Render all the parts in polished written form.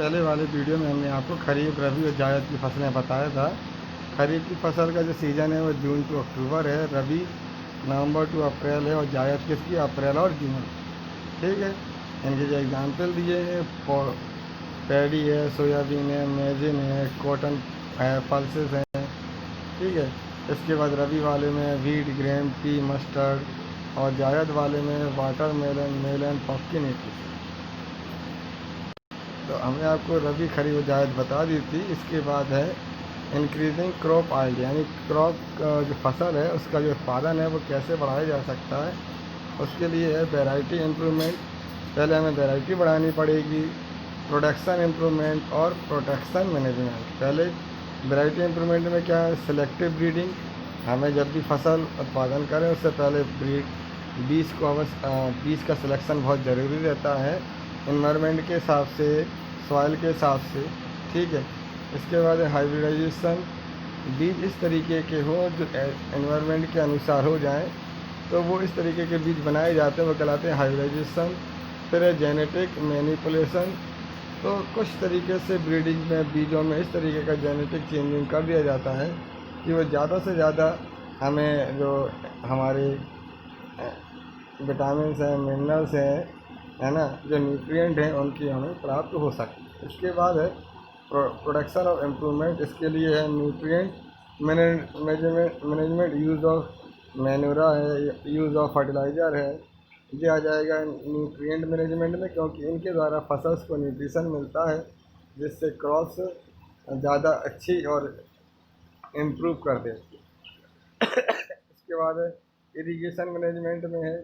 पहले वाले वीडियो में हमने आपको खरीफ, रबी और जायद की फसलें बताया था। खरीफ की फसल का जो सीज़न है वो जून टू अक्टूबर है, रबी नवंबर टू अप्रैल है और जायद किसकी अप्रैल और जून। ठीक है, इनके जो एग्जाम्पल दिए हैं, पैडी है, सोयाबीन है, मेजिन है, कॉटन है, पल्सेस हैं। ठीक है, इसके बाद रबी वाले में वीट, ग्रेन, पी, मस्टर्ड और जायद वाले में वाटर मेलन, मेलन, पम्पकिन। तो हमने आपको रबी, खरीफ और जायद बता दी थी। इसके बाद है इंक्रीजिंग क्रॉप आइल्ड, यानी क्रॉप का जो फसल है उसका जो उत्पादन है वो कैसे बढ़ाया जा सकता है। उसके लिए है वैरायटी इम्प्रूवमेंट। पहले हमें वैरायटी बढ़ानी पड़ेगी, प्रोडक्शन इम्प्रूवमेंट और प्रोटेक्शन मैनेजमेंट। पहले वैरायटी इम्प्रूवमेंट में क्या है, सिलेक्टिव ब्रीडिंग। हमें जब भी फसल उत्पादन करें उससे पहले बीज का सिलेक्शन बहुत ज़रूरी रहता है, इन्वायरमेंट के हिसाब से, सॉइल के हिसाब से। ठीक है, इसके बाद है हाइब्रिडाइजेशन। बीज इस तरीके के हों जो एनवायरनमेंट के अनुसार हो जाएं, तो वो इस तरीके के बीज बनाए जाते हैं, वो कहलाते हैं हाइब्रिडाइजेशन। फिर है जेनेटिक मैनिपुलेशन। तो कुछ तरीके से ब्रीडिंग में बीजों में इस तरीके का जेनेटिक चेंजिंग कर दिया जाता है कि वो ज़्यादा से ज़्यादा हमें जो हमारे विटामिन हैं, मिनरल्स हैं, है ना, जो न्यूट्रिएंट हैं उनकी हमें प्राप्त हो सके। इसके बाद है प्रोडक्शन ऑफ इम्प्रूवमेंट। इसके लिए है न्यूट्रिएंट मैनेजमेंट, यूज़ ऑफ मैन्यूरा है, यूज़ ऑफ फर्टिलाइज़र है। ये आ जाएगा न्यूट्रिएंट मैनेजमेंट में, क्योंकि इनके द्वारा फसल्स को न्यूट्रिशन मिलता है जिससे क्रॉप्स ज़्यादा अच्छी और इम्प्रूव कर देती है। इसके बाद है इरिगेशन मैनेजमेंट में है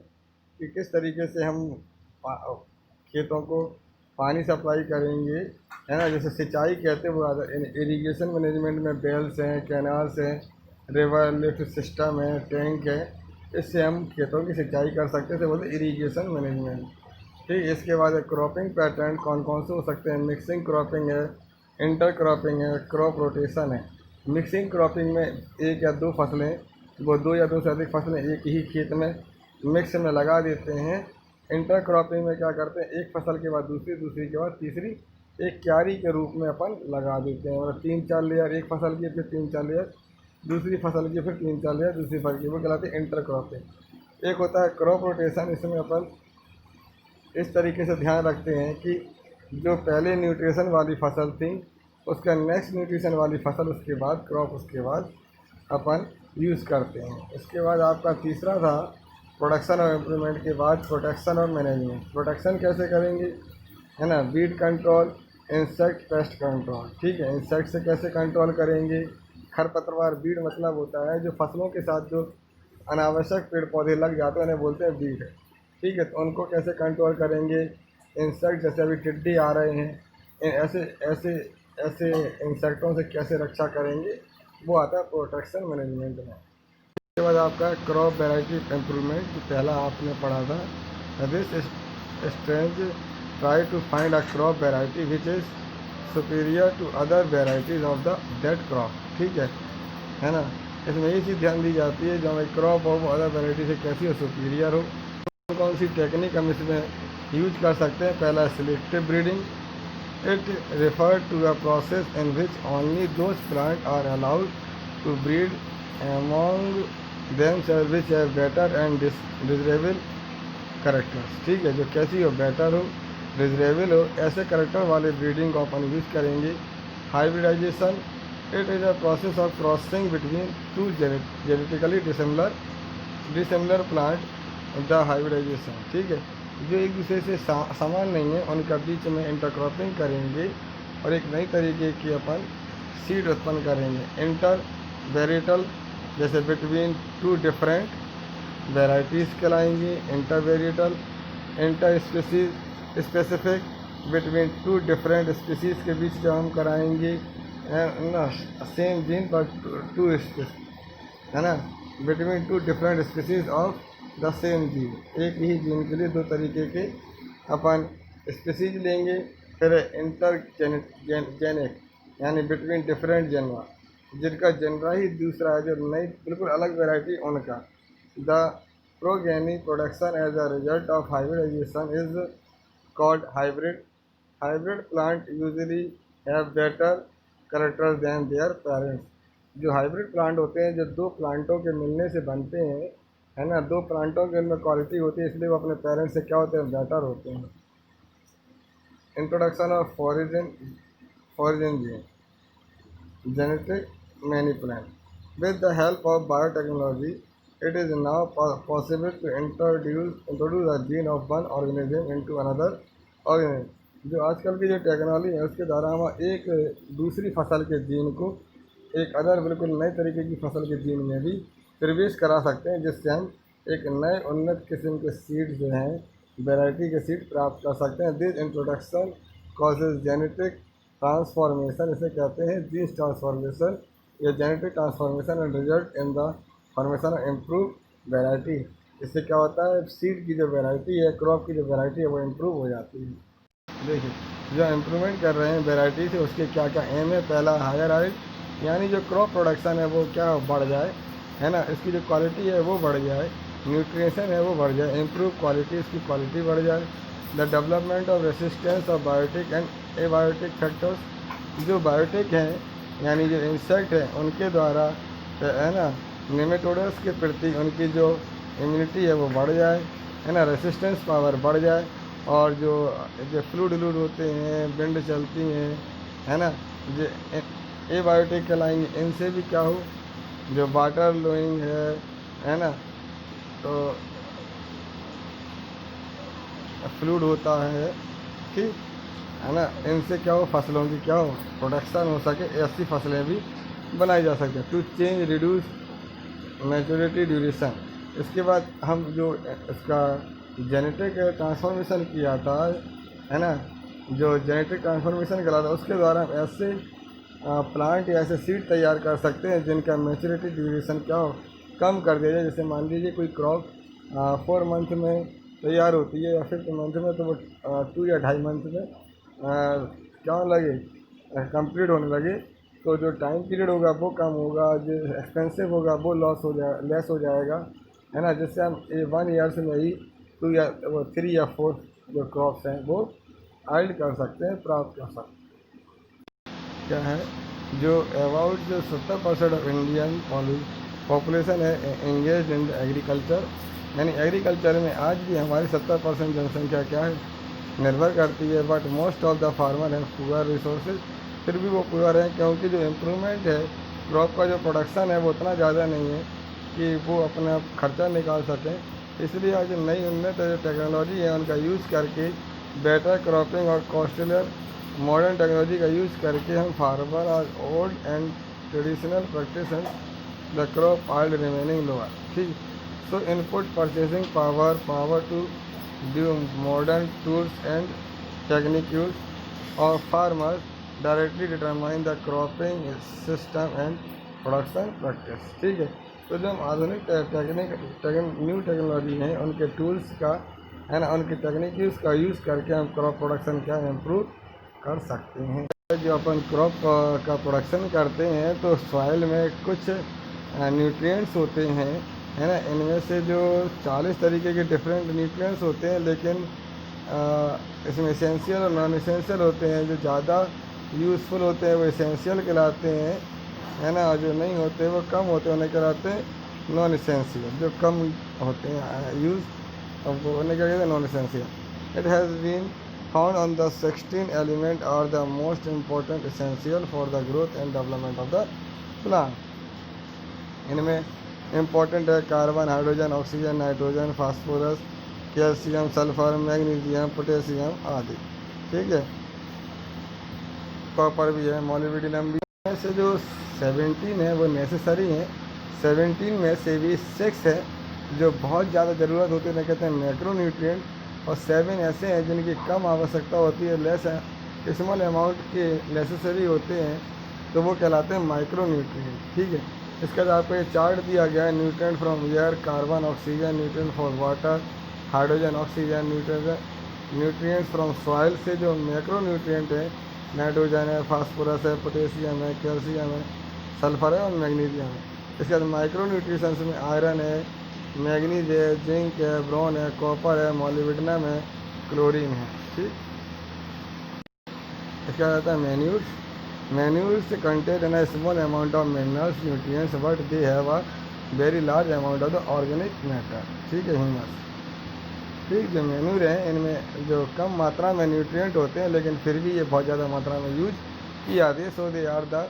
कि किस तरीके से हम खेतों को पानी सप्लाई करेंगे, है ना, जैसे सिंचाई कहते हैं वो आता है। इरिगेशन मैनेजमेंट में बेल्स हैं, कैनाल्स हैं, रिवर लिफ्ट सिस्टम है, टैंक है, इससे हम खेतों की सिंचाई कर सकते हैं, बोलते इरिगेशन मैनेजमेंट। ठीक, इसके बाद क्रॉपिंग पैटर्न कौन कौन से हो सकते हैं, मिक्सिंग क्रॉपिंग है, इंटर क्रॉपिंग है, क्रॉप रोटेशन है। मिक्सिंग क्रॉपिंग में एक या दो फसलें, वो दो या दो से अधिक फसलें एक ही खेत में मिक्स में लगा देते हैं। इंटर क्रॉपिंग में क्या करते हैं, एक फसल के बाद दूसरी, दूसरी के बाद तीसरी, एक क्यारी के रूप में अपन लगा देते हैं। मतलब 3-4 लेयर एक फसल की, फिर 3-4 लेयर दूसरी फसल की, फिर 3-4 लेयर दूसरी फसल की, वो कहलाते हैं इंटर क्रॉपिंग। एक होता है क्रॉप रोटेशन। इसमें अपन इस तरीके से ध्यान रखते हैं कि जो पहले न्यूट्रिशन वाली फसल थी उसका नेक्स्ट न्यूट्रिशन वाली फसल, उसके बाद क्रॉप, उसके बाद अपन यूज़ करते हैं। इसके बाद आपका तीसरा था प्रोडक्शन और इम्प्रूवमेंट के बाद प्रोटेक्शन और मैनेजमेंट। प्रोटेक्शन कैसे करेंगे, है ना, weed control, insect pest control. ठीक है, इंसेक्ट से कैसे कंट्रोल करेंगे, खरपतवार, वीड मतलब होता है जो फसलों के साथ जो अनावश्यक पेड़ पौधे लग जाते हैं उन्हें बोलते हैं वीड। ठीक है, तो उनको कैसे कंट्रोल करेंगे, इंसेक्ट जैसे अभी टिड्डी आ रहे हैं, ऐसे ऐसे ऐसे इंसेक्टों से कैसे रक्षा करेंगे, वो आता है प्रोटेक्शन मैनेजमेंट में। उसके बाद आपका क्रॉप वैरायटी इम्प्रूवमेंट, पहला आपने पढ़ा था, this strange try to find a crop variety which is superior to other varieties of the that crop. ठीक है ना, इसमें ये चीज़ ध्यान दी जाती है जो हमारी क्रॉप हो वो अदर वेराइटी से कैसी हो, सुपीरियर हो। कौन सी टेक्निक हम इसमें यूज कर सकते हैं, पहला selective breeding. It refer to a process in which only those plant are allowed to breed among themselves which have better and desirable characters. ठीक है, जो कैसी हो, बेटर हो, डिजरेबल हो, ऐसे करेक्टर वाले ब्रीडिंग को अपन यूज करेंगे। Hybridisation, it is a process of crossing between two genetically dissimilar plant, the hybridisation. ठीक है, जो एक दूसरे से समान नहीं है उनका बीच में इंटरक्रॉपिंग करेंगे और एक नई तरीके की अपन सीड उत्पन्न करेंगे। इंटर वेरिएटल, जैसे बिटवीन टू डिफरेंट वेराइटीज़ कहलाएंगी intervarietal. Interspecies specific, between two different species के बीच जो हम कराएंगे, ना सेम जीन पर टू स्पीसीज, है ना, between two different species of the same gene, एक ही जीन के लिए दो तरीके के अपन स्पीसीज लेंगे। फिर इंटर जेनिक, यानी बिटवीन डिफरेंट जनरा, जिनका जनरा ही दूसरा है, जो नई बिल्कुल अलग वेराइटी उनका। The progeny production as a result of hybridization is called hybrid hybrid plant usually have better character than their parents. जो हाइब्रिड प्लांट होते हैं, जो दो प्लांटों के मिलने से बनते हैं, है ना, दो प्लांटों के उनमें क्वालिटी होती है, इसलिए वो अपने पेरेंट्स से क्या होते हैं, बेटर होते हैं। Introduction of foreign gene, genetic manipulation. With the help of biotechnology, it is now possible to introduce a gene of one organism into another organism. जो आजकल की जो टेक्नोलॉजी है उसके द्वारा हम एक दूसरी फसल के जीन को एक अदर बिल्कुल नए तरीके की फसल के जीन में भी प्रवेश करा सकते हैं, जिससे हम एक नए उन्नत किस्म के सीड जो हैं, वैरायटी के सीड प्राप्त कर सकते हैं। This introduction causes genetic transformation, इसे कहते हैं जीन्स ट्रांसफॉर्मेशन या genetic transformation and result in the formation of improve variety. इससे क्या होता है, सीड की जो वैरायटी है, क्रॉप की जो वैरायटी है, वो इम्प्रूव हो जाती है। देखिए, जो इम्प्रूवमेंट कर रहे हैं वैरायटी से, उसके क्या क्या एम है। पहला, हायर हाइट, यानी जो क्रॉप प्रोडक्शन है वो क्या बढ़ जाए, है ना, इसकी जो क्वालिटी है वो बढ़ जाए, न्यूट्रिशन है वो बढ़ जाए, इम्प्रूव क्वालिटी, इसकी क्वालिटी बढ़ जाए। The development of resistance of biotic and abiotic factors, जो बायोटिक हैं यानी जो इंसेक्ट हैं उनके द्वारा, है ना, नेमेटोडस के प्रति उनकी जो इम्यूनिटी है वो बढ़ जाए, है ना, रेसिस्टेंस पावर बढ़ जाए। और जो जो फ्लूड होते हैं, विंड चलती हैं, है ना, जो एबायोटिक कहलाएंगे, इनसे भी क्या हो, जो वाटर लोइंग है ना, तो फ्लूड होता है, ठीक है ना, इनसे क्या हो, फसलों की क्या हो, प्रोडक्शन हो सके, ऐसी फसलें भी बनाई जा सकती हैं। To change reduce maturity duration, इसके बाद हम जो इसका जेनेटिक ट्रांसफॉर्मेशन किया था, है ना, जो जेनेटिक ट्रांसफॉर्मेशन करा था उसके द्वारा हम ऐसे प्लांट या ऐसे सीड तैयार कर सकते हैं जिनका मैच्योरिटी ड्यूरेशन क्या हो, कम कर दिया जाए। जैसे मान लीजिए कोई क्रॉप 4 मंथ में तैयार होती है या 5 मंथ में, तो वो 2 या 2.5 मंथ में क्या लगे, कंप्लीट होने लगे, तो जो टाइम पीरियड होगा वो कम होगा, जो एक्सपेंसिव होगा वो लेस हो जाएगा, है ना, जिससे हम 1 ईयर्स में ही 3 या 4 जो क्रॉप्स हैं वो हाइड कर सकते हैं, प्राप्त कर सकते हैं। क्या है, जो अबाउट जो 70% ऑफ इंडियन पॉपुलेशन है एंगेज इन एग्रीकल्चर, यानी एग्रीकल्चर में आज भी हमारी 70% जनसंख्या क्या है, निर्भर करती है। But most of the farmer हैं पुअर रिसोर्सेज, फिर भी वो पुअर हैं क्योंकि जो इम्प्रूवमेंट है, क्रॉप का जो प्रोडक्शन है वो उतना ज़्यादा नहीं है कि वो अपना खर्चा निकाल सकें। इसलिए आज नई उन्नत जो टेक्नोलॉजी है उनका यूज़ करके, बेटर क्रॉपिंग और कॉस्टलियर मॉडर्न टेक्नोलॉजी का यूज़ करके हम फार्मर और old and traditional practice the crop yield remaining lower, ठीक। So input purchasing power to do modern tools and techniques of farmers directly determine the cropping system and production practice, ठीक है। तो जो हम आधुनिक न्यू टेक्नोलॉजी हैं उनके tools का, है ना, उनकी तकनीकीज का यूज़ करके हम क्रॉप प्रोडक्शन क्या इम्प्रूव कर सकते हैं। जो अपन क्रॉप का प्रोडक्शन करते हैं तो सॉइल में कुछ न्यूट्रिएंट्स होते हैं, है ना, इनमें से जो 40 तरीके के डिफरेंट न्यूट्रिएंट्स होते हैं, लेकिन इसमें एसेंशियल और नॉन एसेंशियल होते हैं। जो ज़्यादा यूज़फुल होते हैं वो एसेंशियल कहलाते हैं, है ना, और जो नहीं होते वो कम होते हैं, उन्हें कहलाते हैं नॉन एसेंशियल। जो कम होते हैं यूज़, वो उन्हें क्या कहते हैं, non essential. It has been found on the 16 element are the most important essential for the growth and development of the plant. इनमें इम्पोर्टेंट है carbon, hydrogen, oxygen, nitrogen, phosphorus, calcium, sulphur, magnesium, potassium आदि, ठीक है। Copper भी है, molybdenum भी है। ऐसे जो 17 है वो नेसेसरी हैं, 17 में से भी 6 है जो बहुत ज़्यादा ज़रूरत होती है, ना कहते हैं मैक्रो न्यूट्रिएंट, और 7 ऐसे हैं जिनकी कम आवश्यकता होती है, लेस है, स्मॉल अमाउंट के नेसेसरी होते हैं, तो वो कहलाते हैं माइक्रो न्यूट्रिएंट, ठीक है। इसके बाद आपको ये चार्ट दिया गया है, nutrient from air, carbon, oxygen, nutrient for water, hydrogen, oxygen, nutrients from soil से जो मैक्रो न्यूट्रिएंट है, नाइट्रोजन है, फास्फोरस है, पोटेशियम है, कैल्शियम है, सल्फर है और मैग्नीशियम है। इसके बाद माइक्रो न्यूट्रिशंस में आयरन है, मैग्नीज है, जिंक है, ब्रोन है, कॉपर है, मोलिब्डेनम है, क्लोरीन है, ठीक। इसका आता है manures. Manures contain an small amount of minerals nutrients but they have a very large amount of the organic matter. ठीक है, ह्यूमस। ठीक, जो मैन्यूर हैं इनमें जो कम मात्रा में न्यूट्रिएंट होते हैं, लेकिन फिर भी ये बहुत ज़्यादा मात्रा में यूज की जाती है। So they are the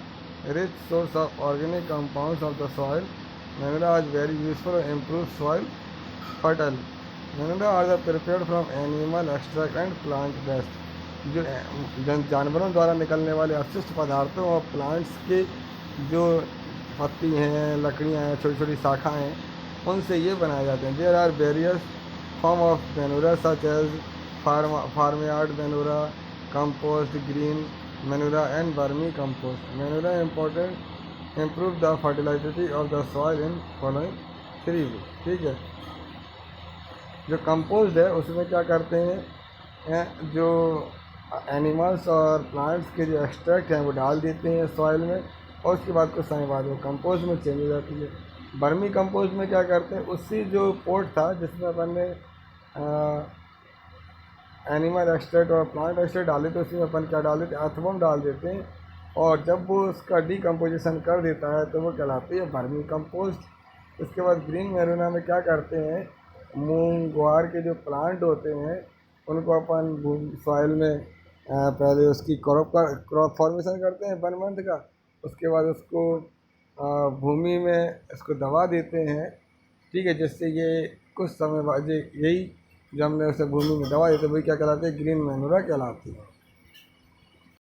rich source of organic compounds of the soil. Manure are very useful improve soil fertile. Manure are the prepared from animal extract and plant waste. जो जानवरों द्वारा निकलने वाले अपशिष्ट पदार्थों और प्लांट्स के जो पत्ती हैं, लकड़ियाँ हैं, छोटी छोटी शाखाएँ हैं, उनसे ये बनाए जाते हैं। There are various form of manure such as farmyard manure, compost, green manure and vermicompost. Manure important improve the fertility of the soil in following three ways। ठीक है, जो कंपोस्ट है उसमें क्या करते हैं, जो एनिमल्स और प्लांट्स के जो एक्सट्रैक्ट हैं वो डाल देते हैं सॉइल में, और उसके बाद कुछ समय बाद वो कंपोस्ट में चेंज हो जाती है। बर्मी कंपोस्ट में क्या करते हैं, उसी जो पोट था जिसमें अपन ने एनिमल एक्सट्रैक्ट और प्लांट एक्सट्रैक्ट डाले, तो उसमें अपन क्या डाल देते हैं, अर्थवर्म डाल देते हैं, और जब वो उसका डीकम्पोजिशन कर देता है तो वो कहलाती है वर्मी कंपोस्ट। उसके बाद ग्रीन मैरिना में क्या करते हैं, मूंग ग्वार के जो प्लांट होते हैं उनको अपन सॉइल में पहले उसकी क्रॉप फॉर्मेशन करते हैं 1 मंथ का। उसके बाद उसको भूमि में इसको दबा देते हैं। ठीक है, जिससे ये कुछ समय बाद यही जो हमने उसे भूमि में दबा देते वही क्या कहलाती है, ग्रीन मैन्योर कहलाती है।